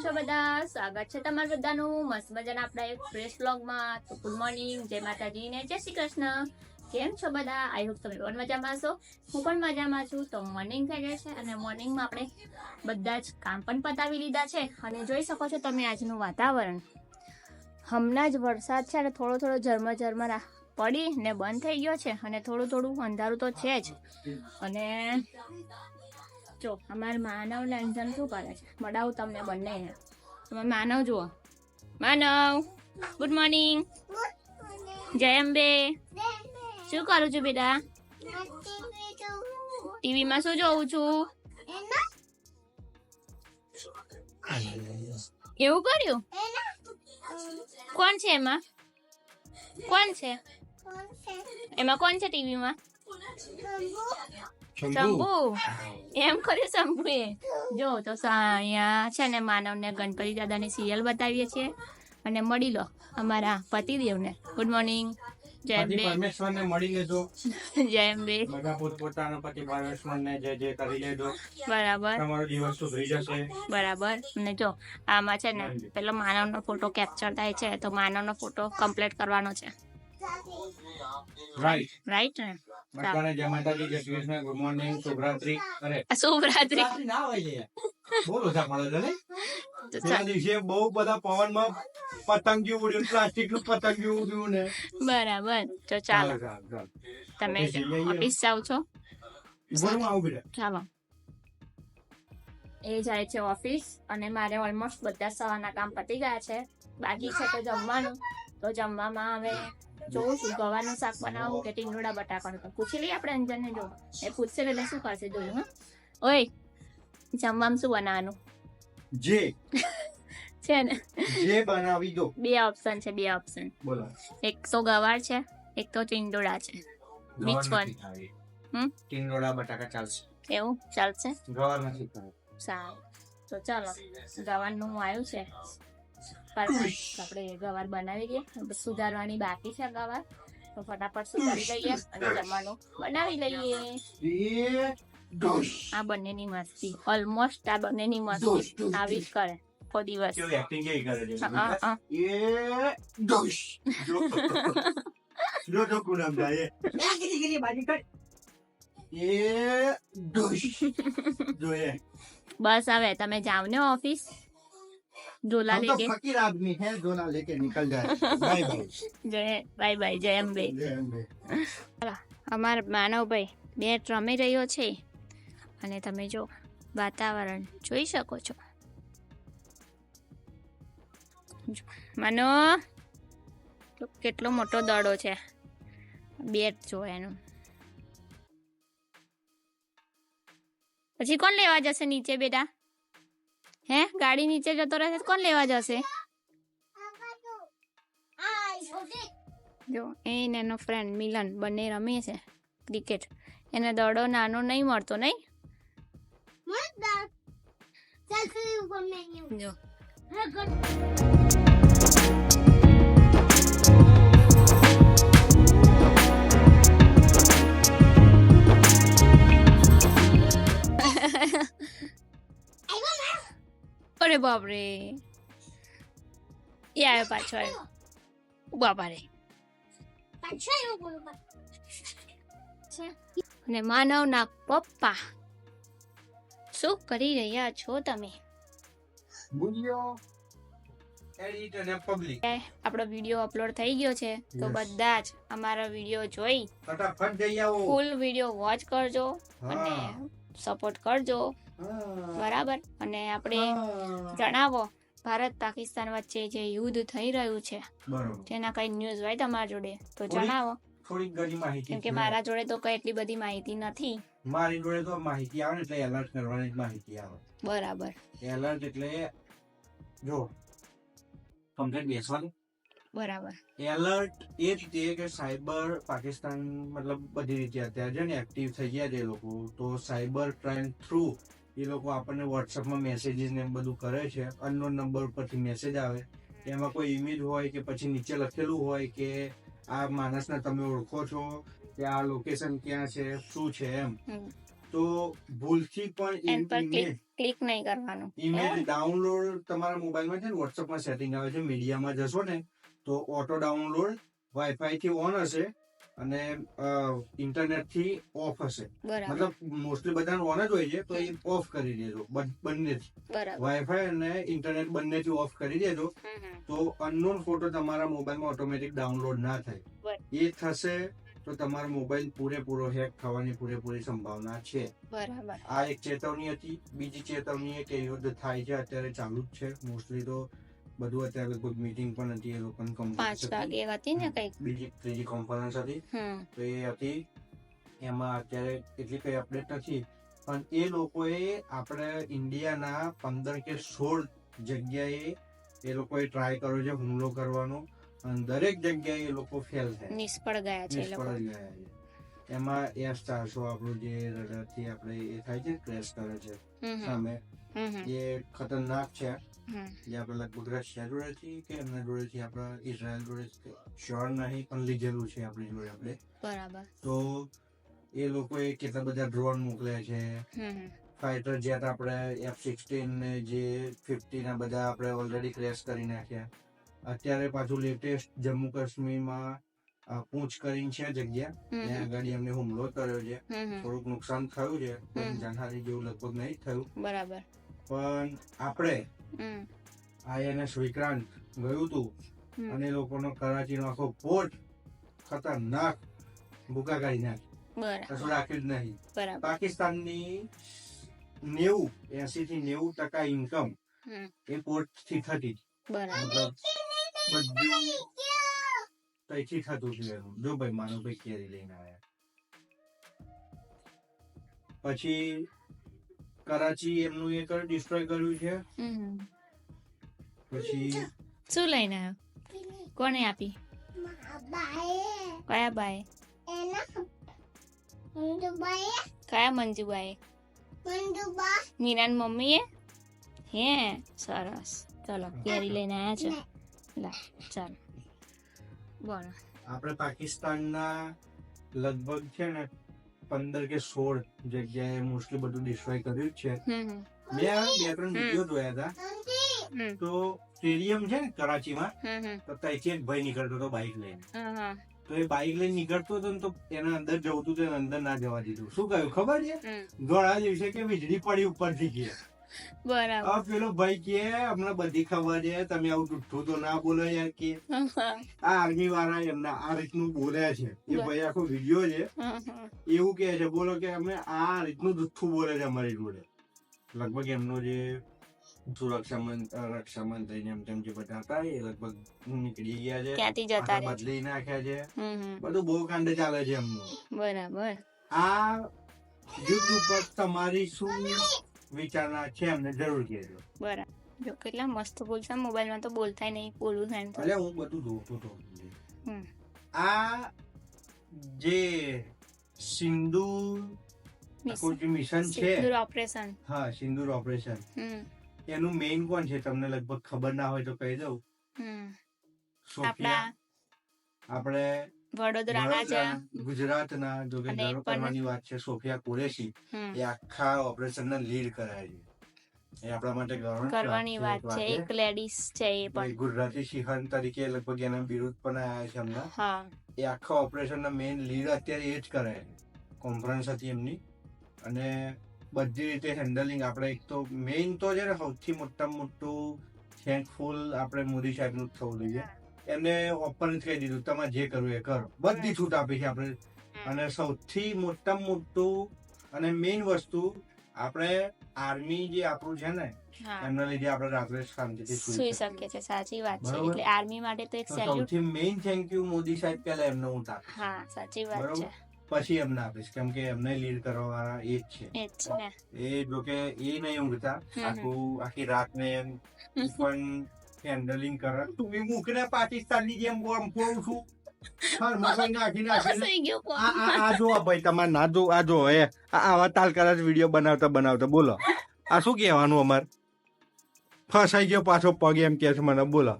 છો બધા? સ્વાગત છે તમારું બધાનું મસ્ત મજાના આપણા એક ફ્રેશ વ્લોગમાં. તો ગુડ મોર્નિંગ, જય માતાજી ને જય શ્રી કૃષ્ણ. કેમ છો બધા? આઈ હોપ તમે પણ મજામાં છો. હું પણ મજામાં છું. તો મોર્નિંગ થઈ ગઈ છે અને મોર્નિંગમાં આપણે બધા જ કામ પણ પતાવી લીધા છે અને જોઈ શકો છો તમે આજનું વાતાવરણ. હમણાં જ વરસાદ છે અને થોડો થોડો ઝરમર પડી ને બંધ થઈ ગયો છે અને થોડું થોડું અંધારું તો છે જ. અને જો અમારે માનવ લેન્ઝન શું કરે છે મળાવું તમને બંને. તમે માનવ જુઓ. માનવ ગુડ મોર્નિંગ. જય અંબે. શું કરું છું બેટા? ટીવીમાં શું જોઉં છું? એવું કર્યું? કોણ છે એમાં? કોણ છે એમાં? કોણ છે ટીવીમાં? શંભુ. એમ કર્યું શંભુ એ. જો તો અહીંયા છે ને માનવને ગણપતિ દાદાની સિરિયલ બતાવીએ છીએ અને મળી લો અમારા પતિદેવને. Good morning. જય અંબે. પરમેશ્વરને મળી લેજો. જય અંબે. બધા પોતપોતાના પતિ પરમેશ્વરને જય કરી લેજો. બરાબર તમારો દિવસ સુધરી જશે. બરાબર. અને જો આમાં છે ને પેલો માનવનો ફોટો કેપ્ચર થાય છે તો માનવનો ફોટો કમ્પ્લીટ કરવાનો છે. રાઈટ ને? બધાને જય માતાજી, જય શ્રી કૃષ્ણ, ગુડ મોર્નિંગ, શુભરાત્રી. અરે શુભરાત્રી. ના હોય બહુ ઓછા પડે છે ને. પેલા દિવસે બહુ બધા પવનમાં પતંગિયું ઉડ્યું, પ્લાસ્ટિક નું પતંગિયું ઉડ્યું ને. બરાબર. તો ચાલો તમે ઓફિસ જાઓ છો? આવું બેટા. ચાલો. એ જાય છે ઓફિસ અને મારે ઓલમોસ્ટ બધા સવારના કામ પતી ગયા છે. બાકી છે તો જમવાનું. તો જમવામાં હવે જોઉં છું ગવાનું શાક બનાવું કે ટીંડોળા બટાકાનું. તો પૂછી લઈએ આપણે અંજનને. જો એ પૂછશે એટલે શું કરશે જોયું. હા ઓય, જમવામાં શું બનાવવાનું જે છે ને? જે બનાવી દો. બે ઓપ્શન છે. બોલો. એક તો ગવાર છે, એક તો ટીંડોળા છે. Which one? ટીંડોળા બટાકા ચાલશે. એવું ચાલશે? ગવાર નથી ખાવી. સારું. તો ચાલો ગવારનું આવ્યું છે. પરફેક્ટ. આપણે ગવાર બનાવી દઈએ. સુધારવાની બાકી છે ગવાર. તો ફટાફટ સુધારી લઈએ અને જમવાનું બનાવી લઈએ. આ બંનેની મસ્તી ઓલમોસ્ટ આ બંનેની મસ્તી આવી જ કરે આખો દિવસ. કેવી એક્ટિંગ કેવી કરે છે. જો કુનામ જાય. જોઈએ. બસ હવે તમે જાઓ ને ઓફિસ. ઝોલા લેકે. ફકીર આદમી હે, ઝોલા લેકે નિકલ જાય. Bye bye. Bye bye. જય અંબે. અમાર માનવભાઈ બેટ રમી રહ્યો છે અને તમે જો વાતાવરણ જોઈ શકો છો. માનો કેટલો મોટો દડો છે. બેટ જો એનું. પછી કોણ લેવા જશે નીચે બેટા? હે ગાડી નીચે જતો રહેશે કોણ લેવા જશે? જો એને એનો ફ્રેન્ડ મિલન બંને રમે છે ક્રિકેટ. એને દડો નાનો નહીં મળતો નહીં. જો અરે બાપરે. એ આવ્યો પાછો આવ્યો. બાપા રે. અને માનવના પપ્પા શું કરી રહ્યા છો તમે? આપણો વિડીયો અપલોડ થઈ ગયો છે તો બધા જ અમારા વિડીયો જોઈ ફટાફટ જઈ આવો. ફૂલ વિડીયો વોચ કરજો અને સપોર્ટ કરજો. બરાબર. અને આપણે જણાવો ભારત પાકિસ્તાન વચ્ચે જે યુદ્ધ થઈ રહ્યું છે તેના કઈ ન્યૂઝ હોય તમારા જોડે તો જણાવો. થોડીક ઘણી માહિતી. કેમ કે મારા જોડે તો કઈ એટલી બધી માહિતી નથી. મારી જોડે તો માહિતી આવે ને એટલે એલર્ટ કરવાની માહિતી આવે. બરાબર. એલર્ટ એટલે જો કમ્પ્લેટ બેસવાનું. બરાબર. એલર્ટ એ રીતે કે સાયબર પાકિસ્તાન મતલબ બધી રીતે અત્યારે છે ને એક્ટિવ થઈ ગયા છે એ લોકો. તો સાયબર ક્રાઇમ થ્રુ એ લોકો આપણને વોટ્સઅપમાં મેસેજીસ ને બધું કરે છે. અનનોન નંબર પરથી મેસેજ આવે. એમાં કોઈ ઇમેજ હોય કે પછી નીચે લખેલું હોય કે આ માણસને તમે ઓળખો છો કે આ લોકેશન ક્યાં છે શું છે એમ. તો ભૂલથી એન પર પણ ક્લિક નહીં કરવાનું. ઈમેલ ડાઉનલોડ તમારા મોબાઈલમાં છે ને વોટ્સઅપમાં સેટિંગ આવે છે, મીડિયામાં જશો ને તો ઓટો ડાઉનલોડ વાઈફાઈ થી ઓન હશે અને ઇન્ટરનેટ થી ઓફ હશે. બરાબર મતલબ મોસ્ટલી બધા ઓન જ હોય છે, તો એ ઓફ કરી દેજો બંનેથી. બરાબર. વાઈફાઈ અને ઇન્ટરનેટ બંનેથી ઓફ કરી દેજો તો અનનોન ફોટો તમારા મોબાઈલમાં ઓટોમેટિક ડાઉનલોડ ના થાય. એ થશે તો તમારો મોબાઈલ પૂરેપૂરો હેક થવાની પૂરેપૂરી સંભાવના છે. બરાબર. આ એક ચેતવણી હતી. બીજી ચેતવણી એ કે યુદ્ધ થાય છે અત્યારે, ચાલુ જ છે. મોસ્ટલી તો બધું અત્યારે લગભગ મીટિંગ પણ હતી એ લોકોની 5 વાગે હતી ને કઈક બીજી ત્રીજી કોન્ફરન્સ હતી તો એ હતી. એમાં અત્યારે એટલી કઈ અપડેટ નથી, પણ એ લોકોએ આપણે ઇન્ડિયાના 15 કે 16 જગ્યાએ એ લોકોએ ટ્રાય કર્યો છે હુમલો કરવાનો, અને દરેક જગ્યાએ એ લોકો ફેલ થયા, નિષ્ફળ ગયા છે. નિષ્ફળ ગયા છે. એમાં S400 આપણું જે રડારથી આપણે એ થાય છે ક્રેશ કરે છે સામે, એ ખતરનાક છે. જે આપણે લગભગ રશિયા જોડેથી કે એમના જોડેથી આપણા ઇઝરાયલ જોડે શ્યોર નહીં, પણ લીધેલું છે આપણી જોડે આપણે. બરાબર. તો એ લોકોએ કેટલા બધા ડ્રોન મોકલ્યા છે, ફાઇટર જેટ આપણે F-16 ને જે 50 ના બધા આપણે ઓલરેડી ક્રેશ કરી નાખ્યા. અત્યારે પાછું લેટેસ્ટ જમ્મુ કાશ્મીરમાં પૂંછ કરીને છે જગ્યા, ત્યાં આગળ એમને હુમલો કર્યો છે. થોડુંક નુકસાન થયું છે, પણ જાનહાની જેવું લગભગ નહીં થયું. બરાબર. પણ આપણે INS વિક્રાંત ગયું હતું અને એ લોકોનો કરાચીનો આખો પોર્ટ ખતરનાક ભૂકા કાઢી નાખી, કશું રાખ્યું જ નહીં. પાકિસ્તાનની 80 થી 90% ઇન્કમ એ પોર્ટ થી થતી, મતલબ બધું તઈથી થતું હતું. જો ભાઈ માનો ભાઈ કેરી લઈને આવ્યા, પછી કરાચી એમનું એ ડિસ્ટ્રોય કર્યું છે. પછી શું લઈને આવ્યો? કોને આપી? કયા બાએ? કયા મંજુબાએ? મીરાન મમ્મીએ? હે સરસ. ચલો કેરી લઈને આવ્યા છે. લા ચાલો બોલો. આપણે પાકિસ્તાનના લગભગ છે ને 15 કે 16 જગ્યાએ મોસ્ટલી બધું ડિસ્ટ્રોય કર્યું છે. બે ત્રણ વિડીયો જોયા હતા. તો સ્ટેડિયમ છે ને કરાચીમાં, તો ત્યાંથી એક ભાઈ નીકળતો હતો બાઇક લઈને. તો એ બાઇક લઈને નીકળતો હતો ને તો એના અંદર જવું હતું, તેને અંદર ના જવા દીધું. શું કહ્યું ખબર છે? ઘણા દિવસે કે વીજળી પડી ઉપરથી ગયા. બરાબર. પેલો ભાઈ કે અમને બધી ખબર છે, તમે આવું જુઠ્ઠું તો ના બોલો યાર. કે આ આર્મી વાળા એમના આ રીતનું બોલ્યા છે. એ ભાઈ આખો વિડીયો છે, એવું કે છે બોલો કે અમે આ રીતનું જુઠ્ઠું બોલે છે અમારી જોડે. લગભગ એમનો જે રક્ષા મંત્રી એમ તેમ જે બધા હતા એ લગભગ નીકળી ગયા છે, ક્યાંથી જતા રહ્યા, બદલી નાખ્યા છે. બધું બહુ કાંડ ચાલે છે એમનું. બરાબર. આ યુદ્ધ ઉપર તમારી શું વિચારણા છે એમને જરૂર કહેજો. બરાબર. જો કેટલા મસ્ત બોલતા, મોબાઈલમાં તો બોલતા નહીં, બોલવું થાય. એટલે હું બધું જોતો હતો. આ જે સિંદૂર મિશન છે, ઓપરેશન, હા સિંદૂર ઓપરેશન, એનું મેઇન કોણ છે તમને લગભગ ખબર ના હોય તો કહી દઉં. સોફિયા, આપણે વડોદરા ગુજરાતના, જો કે ગર્વ કરવાની વાત છે, સોફિયા કુરેશી એ આખા ઓપરેશન ને લીડ કરાય છે. એ આપણા માટે કરવાની વાત છે. એક લેડીઝ છે, એ પણ ગુજરાતી સિંહણ તરીકે લગભગ એના બિરુદ પણ આવ્યા છે હમણાં. એ આખા ઓપરેશન ના મેઇન લીડ અત્યારે એ જ કરે છે. કોન્ફરન્સ હતી એમની, અને બધી રીતે હેન્ડલિંગ. આપણે એક તો મેઇન તો છે ને સૌથી મોટામાં મોટું થેન્કફુલ આપણે મોદી સાહેબ નું થવું જોઈએ. એમને ઓપન જ કહી દીધું તમારે જે કરવું એ કરો, બધી છૂટ આપી છે આપણે. અને સૌથી મોટામાં મોટું અને મેઇન વસ્તુ, આપણે આર્મી જે આપણું છે ને એમના લીધે આપણે રાત્રે શાંતિથી સુઈ શકીએ છીએ. સાચી વાત છે. એટલે આર્મી માટે તો એક સૌથી મેઇન થેન્ક યુ મોદી સાહેબ પહેલા એમને હું આપીશ. હા સાચી વાત છે. પછી એમને આપીશ, કેમ કે એમને લીડ કરવા વાળા એ જ છે. એ જોકે એ નહીં ઊંઘતા, આખી રાત ને પણ હેન્ડલિંગ કરે. તું મૂકને પાકિસ્તાનની જેમ ફોડું છું. આ જો ભાઈ તમારે ના જો, આ જો હે આવા તાલકારા વિડીયો બનાવતા બોલો આ શું કહેવાનું? અમારે ફસાઈ ગયો પાછો પગ એમ કે છે મને. બોલો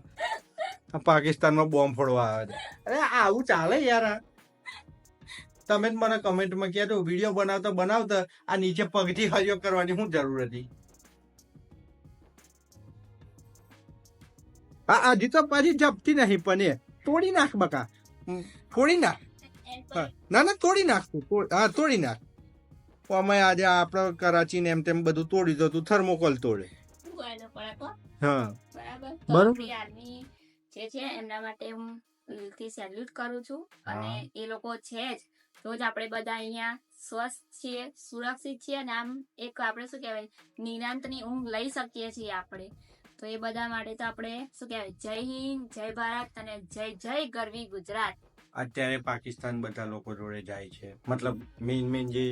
પાકિસ્તાનમાં બોમ્બ ફોડવા આવે છે. અરે આવું ચાલે યાર. તમે જ મને કમેન્ટમાં કહેજો વિડીયો બનાવતા આ નીચે પગથી હરિયો કરવાની શું જરૂર હતી? હા હજી તો પાછી જપતી નહીં પણ એ તોડી નાખ બકા, તોડી નાખ. ના ના તોડી નાખ તું, હા તોડી નાખ. અમે આજે આપડે કરાચી ને એમ તેમ બધું તોડી દો, તું થર્મોકોલ તોડે. હા બરાબર. આર્મી જે છે એમના માટે હું દિલથી સેલ્યુટ કરું છું, અને એ લોકો છે જ તો જ આપણે બધા અહીંયા સ્વસ્થ છીએ, સુરક્ષિત છીએ, અને આમ એક આપણે શું કહેવાય નિરાંતની ઊંઘ લઈ શકીએ છીએ આપણે. તો એ બધા માટે તો આપણે શું કહેવાય જય હિન્દ, જય ભારત અને જય જય ગરવી ગુજરાત. અત્યારે પાકિસ્તાન બધા લોકો જોડે જાય છે, મતલબ મેઇન જે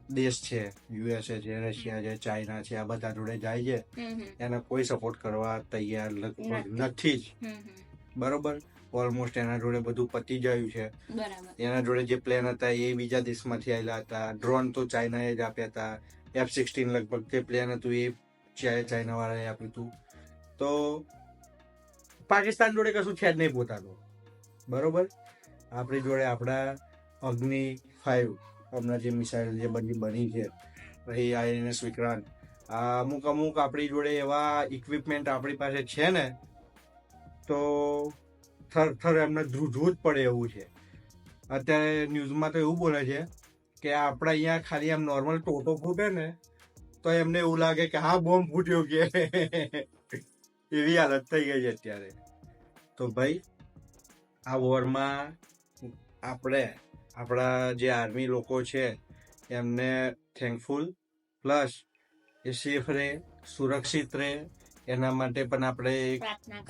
દેશ છે, યુએસએ છે, રશિયા છે, ચાઇના છે, આ બધા જોડે જાય છે, એને કોઈ સપોર્ટ કરવા તૈયાર લગભગ નથી જ. બરોબર. ઓલમોસ્ટ એના જોડે બધું પતી ગયું છે. એના જોડે જે પ્લેન હતા એ બીજા દેશમાંથી આવેલા હતા. ડ્રોન તો ચાઇનાએ જ આપ્યા હતા. F-16 લગભગ જે પ્લેન હતું એ ચાઇના વાળાએ આપ્યું હતું. તો પાકિસ્તાન જોડે કશું છે જ નહીં પોતાનું. બરોબર. આપણી જોડે આપણા અગ્નિ 5 હમણાં જે મિસાઇલ જે બની છે, પછી INS વિક્રાંત, અમુક આપણી જોડે એવા ઇક્વિપમેન્ટ આપણી પાસે છે ને, તો થર એમને ધ્રુજવું જ પડે એવું છે. અત્યારે ન્યૂઝમાં તો એવું બોલે છે કે આપણા અહીંયા ખાલી આમ નોર્મલ ટોટો ફૂટે ને તો એમને એવું લાગે કે હા બોમ્બ ફૂટ્યો કે એવી હાલત થઈ ગઈ છે અત્યારે. તો ભાઈ આ વોરમાં આપણે આપણા જે આર્મી લોકો છે એમને થેન્કફુલ, પ્લસ એ સેફ રહે, સુરક્ષિત રહે, એના માટે પણ આપણે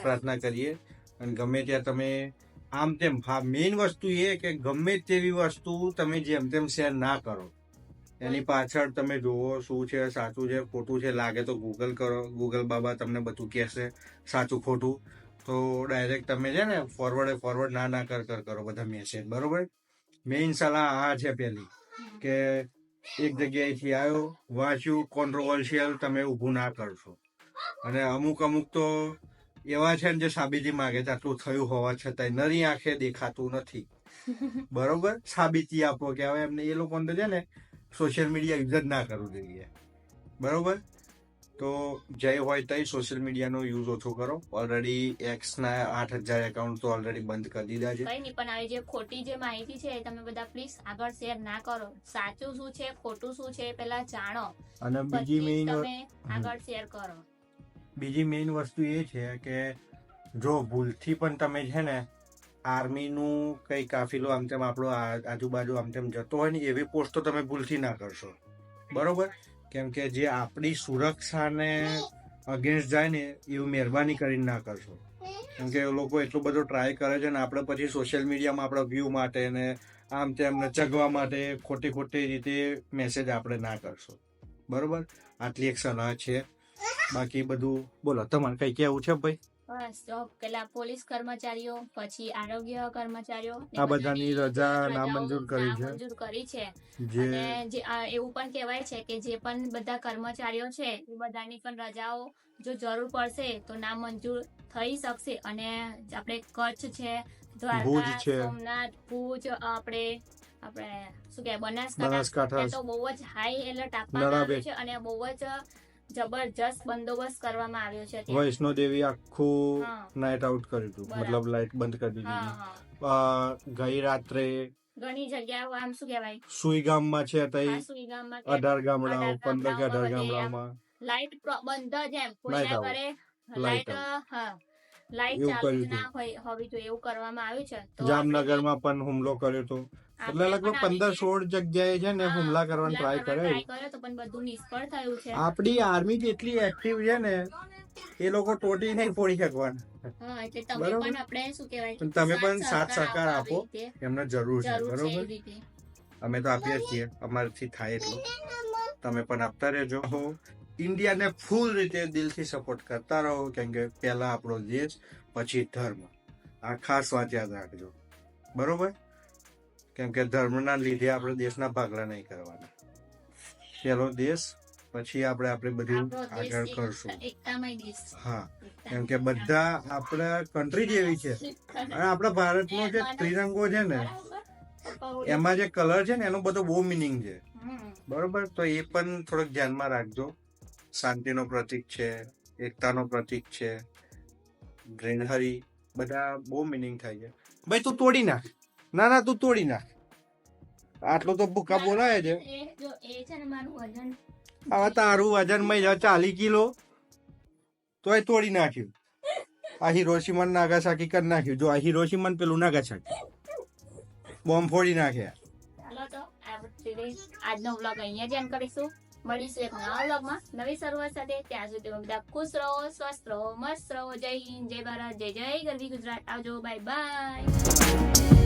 પ્રાર્થના કરીએ. અને ગમે ત્યાં તમે આમ તેમ, મેઇન વસ્તુ એ કે ગમે તેવી વસ્તુ તમે જેમ તેમ શેર ના કરો. એની પાછળ તમે જુઓ શું છે, સાચું છે, ખોટું છે. લાગે તો ગૂગલ કરો, ગૂગલ બાબા તમને બધું કહેશે સાચું ખોટું. તો ડાયરેક્ટ તમે છે ને ફોરવર્ડ ના કરો બધા મેસેજ. બરોબર. મેઇન સલાહ આ છે પેલી કે એક જગ્યાએથી આવ્યો, વાંચ્યું, કોન્ટ્રોવર્શિયલ તમે ઊભું ના કરશો. અને અમુક તો એવા છે ને જે સાબિતી માંગે છે, આટલું થયું હોવા છતાંય નરી આંખે દેખાતું નથી. બરોબર. સાબિતી આપો કે હવે એમને એ લોકો છે ને સોશિયલ મીડિયા યુઝ જ ના કરવું જોઈએ. બરોબર. તો જય હોય તઈ સોશિયલ મીડિયાનો યુઝ ઓછો કરો. ઓલરેડી એક્સના 8,000 એકાઉન્ટ તો ઓલરેડી બંધ કરી દીધા છે. કઈ નહીં, પણ આવી જે ખોટી જે માહિતી છે તમે બધા પ્લીઝ આગળ શેર ના કરો. સાચું શું છે, ખોટું શું છે પેલા જાણો, અને બીજી મેઇન તમે આગળ શેર કરો. બીજી મેઇન વસ્તુ એ છે કે જો ભૂલથી પણ તમે છે ને આર્મીનું કઈ કાફિલો આમ તેમ આપણો આજુબાજુ આમ તેમ જતો હોય ને એવી પોસ્ટ તો તમે ભૂલથી ના કરશો. બરોબર. કેમ કે જે આપણી સુરક્ષાને અગેન્સ્ટ જાય ને એવું મહેરબાની કરીને ના કરશો. કેમ કે લોકો એટલું બધું ટ્રાય કરે છે ને આપણે પછી સોશિયલ મીડિયામાં આપણા વ્યૂ માટે ને આમ તેમ ચગવા માટે ખોટી રીતે મેસેજ આપણે ના કરશો. બરોબર. આટલી એક સલાહ છે. બાકી બધું બોલો, તમારે કઈ કેવું છે ભાઈ? બસ જો પેલા પોલીસ કર્મચારીઓ, પછી આરોગ્ય કર્મચારીઓ, આ બધાની રજા નામંજૂર કરી છે. અને જે એવું પણ કહેવાય છે કે જે પણ બધા કર્મચારીઓ છે એ બધાની પણ રજાઓ જો જરૂર પડશે તો નામંજૂર થઈ શકશે. અને આપણે કચ્છ છે, દ્વારકા, સોમનાથ, ભુજ, આપણે શું કહેવાય બનાસકાંઠા તો બહુ જ હાઈ એલર્ટ આપવામાં આવ્યું છે અને બહુ જ જબરજસ્ત બંદોબસ્ત કરવામાં આવ્યો છે. વૈષ્ણોદેવી આખું નાઇટ આઉટ કર્યું હતું, મતલબ લાઇટ બંધ કરી દીધી. ગઈ રાત્રે ઘણી જગ્યાઓ આમ શું કહેવાય સુઈગામમાં છે, તઈ 18 ગામડાઓ 15 કે 18 ગામડાઓમાં લાઇટ બંધ જ એમ કોઈના ઘરે લાઇટ ચાલુ ના હોવી જોઈએ એવું કરવામાં આવ્યું છે. જામનગરમાં પણ હુમલો કર્યો હતો. એટલે લગભગ 15-16 જગ્યાએ છે ને હુમલા કરવાનો ટ્રાય કર્યો તો પણ બધું નિષ્ફળ થયું છે. આપણી આર્મી જેટલી એક્ટિવ છે ને એ લોકો તોડી નહીં ફોડી શકવાના. તમે પણ સાથ સહકાર આપો, એમને જરૂર છે. બરોબર. અમે તો આપીએ છીએ, અમારાથી થાય એટલું તમે પણ આપતા રહેજો. ઇન્ડિયાને ફૂલ રીતે દિલથી સપોર્ટ કરતા રહો. કેમ કે પહેલા આપણો દેશ, પછી ધર્મ. આ ખાસ વાત યાદ રાખજો. બરોબર. કેમ કે ધર્મના લીધે આપણે દેશના ભાગલા નહીં કરવાના. પહેલો દેશ, પછી આપણે બધું આગળ કરશું. હા. કેમ કે બધા આપણા કન્ટ્રી જેવી છે. અને આપણા ભારતનો જે ત્રિરંગો છે ને એમાં જે કલર છે ને એનો બધો બહુ મિનિંગ છે, હમ. બરોબર? તો એ પણ થોડોક ધ્યાનમાં રાખજો. શાંતિનો પ્રતીક છે, એકતાનો પ્રતીક છે, ગ્રીનહરી, બધા બહુ મિનિંગ થાય છે. ભાઈ તું તોડી નાખ. ના તું તોડી નાખ. આટલો તો ભૂકા બોલાય છે. એ છે ને મારું વજન હવે તારું વજન માં 40 કિલો તોય તોડી નાખ્યું. આ હિરોશીમા નાગાસાકી કરી નાખ્યું. જો આ હિરોશીમા ને પેલું નાગાસાકી બોમ્બ ફોડી નાખ્યા. ચાલો તો આજનો વ્લોગ અહીંયા જ એન્ડ કરીશું. મળીશું એક નવા વ્લોગમાં નવી શરૂઆત સાથે. ત્યાં સુધી તમે બધા ખુશ રહો, સ્વસ્થ રહો, મસ્ત રહો. જય હિન્દ, જય ભારત, જય જય ગરવી ગુજરાત. આવજો, બાય બાય.